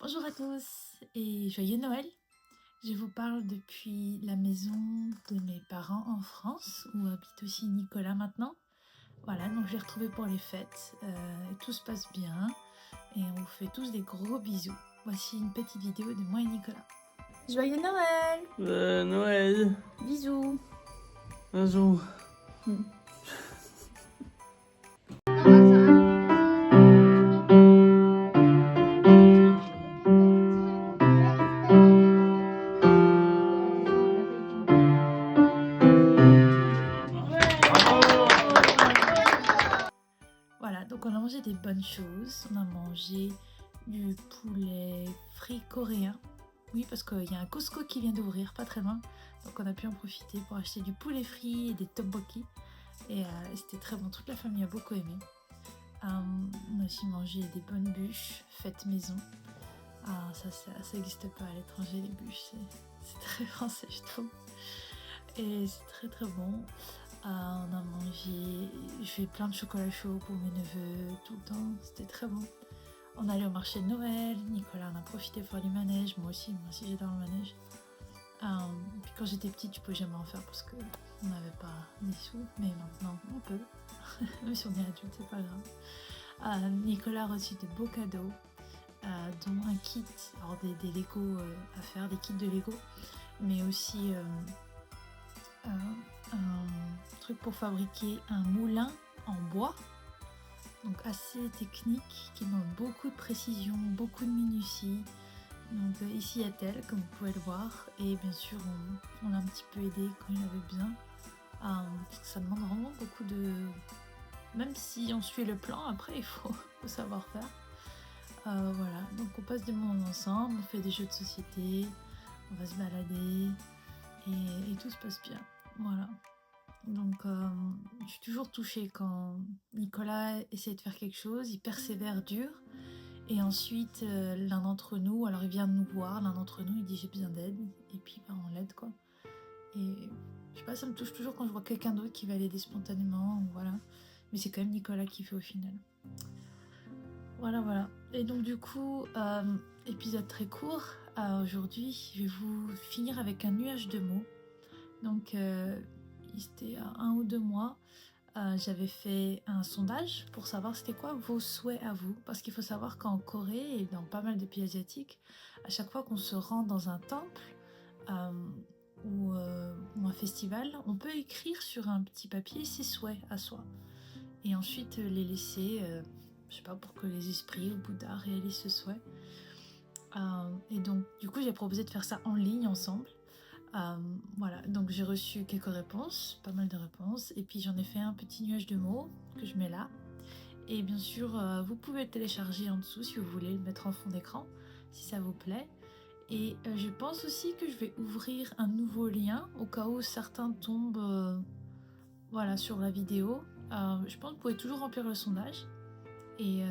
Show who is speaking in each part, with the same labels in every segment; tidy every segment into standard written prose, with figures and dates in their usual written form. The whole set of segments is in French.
Speaker 1: Bonjour à tous et joyeux Noël. Je vous parle depuis la maison de mes parents en France, où habite aussi Nicolas maintenant. Voilà, donc je l'ai retrouvé pour les fêtes. Tout se passe bien et on vous fait tous des gros bisous. Voici une petite vidéo de moi et Nicolas. Joyeux Noël!
Speaker 2: Noël,
Speaker 1: Bisous!
Speaker 2: un jour.
Speaker 1: Voilà, donc on a mangé des bonnes choses. On a mangé du poulet frit coréen. Oui, parce qu'il y a un Costco qui vient d'ouvrir, pas très loin. Donc on a pu en profiter pour acheter du poulet frit et des tteokbokki. Et c'était très bon, toute la famille a beaucoup aimé. On a aussi mangé des bonnes bûches faites maison. Ça n'existe pas à l'étranger, les bûches, c'est très français je trouve. Et c'est très très bon. On a mangé, je fais plein de chocolat chaud pour mes neveux tout le temps, c'était très bon. On allait au marché de Noël, Nicolas en a profité pour faire du manège, moi aussi j'adore le manège. Puis quand j'étais petite, je pouvais jamais en faire parce qu'on n'avait pas les sous, mais maintenant on peut. Même si on est adulte, c'est pas grave. Nicolas a reçu de beaux cadeaux, dont un kit, alors des Lego à faire, des kits de Lego, mais aussi un truc pour fabriquer un moulin en bois, donc assez technique, qui demande beaucoup de précision, beaucoup de minutie. Donc ici à Tel, comme vous pouvez le voir, et bien sûr on l'a un petit peu aidé quand il avait besoin, parce que ça demande vraiment beaucoup de... Même si on suit le plan, après il faut savoir faire. Voilà, donc on passe des moments ensemble, on fait des jeux de société, on va se balader, et tout se passe bien. Voilà. Donc je suis toujours touchée quand Nicolas essaie de faire quelque chose, il persévère dur, et ensuite l'un d'entre nous, alors il vient de nous voir, l'un d'entre nous il dit j'ai besoin d'aide, et puis on l'aide quoi. Et je sais pas, ça me touche toujours quand je vois quelqu'un d'autre qui va l'aider spontanément, voilà. Mais c'est quand même Nicolas qui fait au final. Voilà. Et donc du coup, épisode très court. Aujourd'hui, je vais vous finir avec un nuage de mots. Donc, c'était 1 ou 2 mois. J'avais fait un sondage pour savoir c'était quoi vos souhaits à vous. Parce qu'il faut savoir qu'en Corée et dans pas mal de pays asiatiques, à chaque fois qu'on se rend dans un temple ou un festival, on peut écrire sur un petit papier ses souhaits à soi. Et ensuite les laisser, je sais pas, pour que les esprits ou Bouddha réalisent ce souhait. Et donc du coup j'ai proposé de faire ça en ligne ensemble. Voilà, donc j'ai reçu quelques réponses, pas mal de réponses, et puis j'en ai fait un petit nuage de mots que je mets là. Et bien sûr, vous pouvez le télécharger en dessous si vous voulez le mettre en fond d'écran, si ça vous plaît. Et je pense aussi que je vais ouvrir un nouveau lien au cas où certains tombent voilà, sur la vidéo. Je pense que vous pouvez toujours remplir le sondage. Et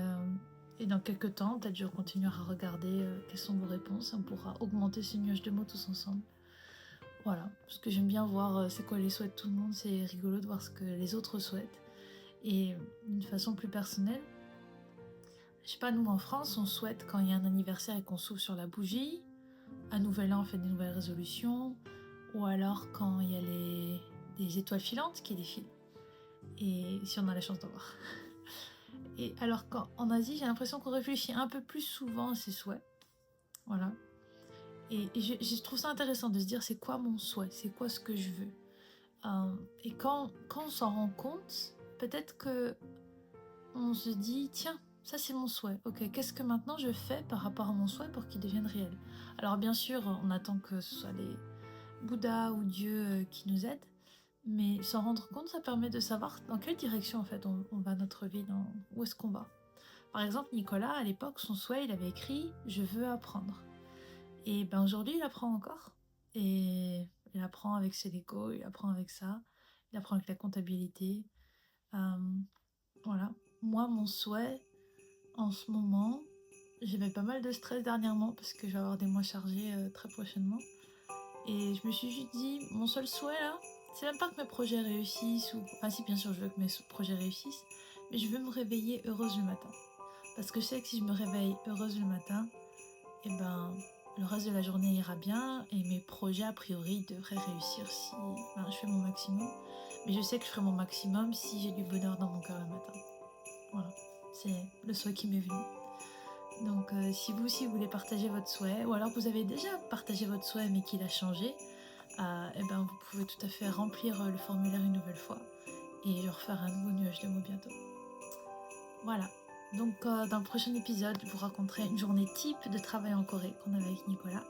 Speaker 1: dans quelques temps, peut-être je continuerai à regarder quelles sont vos réponses. On pourra augmenter ce nuage de mots tous ensemble. Voilà, parce que j'aime bien voir c'est quoi les souhaits de tout le monde. C'est rigolo de voir ce que les autres souhaitent. Et d'une façon plus personnelle, je sais pas, nous en France, on souhaite quand il y a un anniversaire et qu'on s'ouvre sur la bougie. Un nouvel an, on fait des nouvelles résolutions. Ou alors quand il y a des étoiles filantes qui défilent. Et si on a la chance d'en voir. Et alors qu'en Asie, j'ai l'impression qu'on réfléchit un peu plus souvent à ses souhaits. Voilà. Et je trouve ça intéressant de se dire c'est quoi mon souhait, c'est quoi ce que je veux. Et quand on s'en rend compte, peut-être que on se dit tiens, ça c'est mon souhait. Ok, qu'est-ce que maintenant je fais par rapport à mon souhait pour qu'il devienne réel? Alors bien sûr, on attend que ce soit les Bouddhas ou Dieu qui nous aident. Mais s'en rendre compte, ça permet de savoir dans quelle direction en fait on va notre vie, où est-ce qu'on va. Par exemple, Nicolas, à l'époque, son souhait, il avait écrit « Je veux apprendre ». Et ben aujourd'hui, il apprend encore. Et il apprend avec ses Lego, il apprend avec ça, il apprend avec la comptabilité. Voilà. Moi, mon souhait, en ce moment, j'avais pas mal de stress dernièrement parce que je vais avoir des mois chargés très prochainement. Et je me suis juste dit, mon seul souhait là, c'est même pas que mes projets réussissent, enfin si bien sûr je veux que mes projets réussissent, mais je veux me réveiller heureuse le matin. Parce que je sais que si je me réveille heureuse le matin, et ben le reste de la journée ira bien et mes projets a priori devraient réussir si je fais mon maximum. Mais je sais que je ferai mon maximum si j'ai du bonheur dans mon cœur le matin. Voilà, c'est le souhait qui m'est venu. Donc si vous aussi vous voulez partager votre souhait, ou alors vous avez déjà partagé votre souhait mais qu'il a changé, et ben vous pouvez tout à fait remplir le formulaire une nouvelle fois et je refaire un nouveau nuage de mots bientôt. Voilà, donc dans le prochain épisode, je vous raconterai une journée type de travail en Corée qu'on avait avec Nicolas.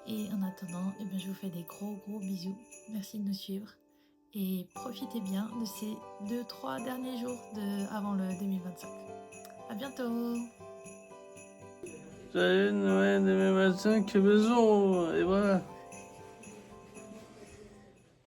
Speaker 1: Et en attendant, eh bien, je vous fais des gros bisous. Merci de nous suivre et profitez bien de ces 2-3 derniers jours avant le 2025. À bientôt.
Speaker 2: Joyeux Noël 2025, bisous, et voilà.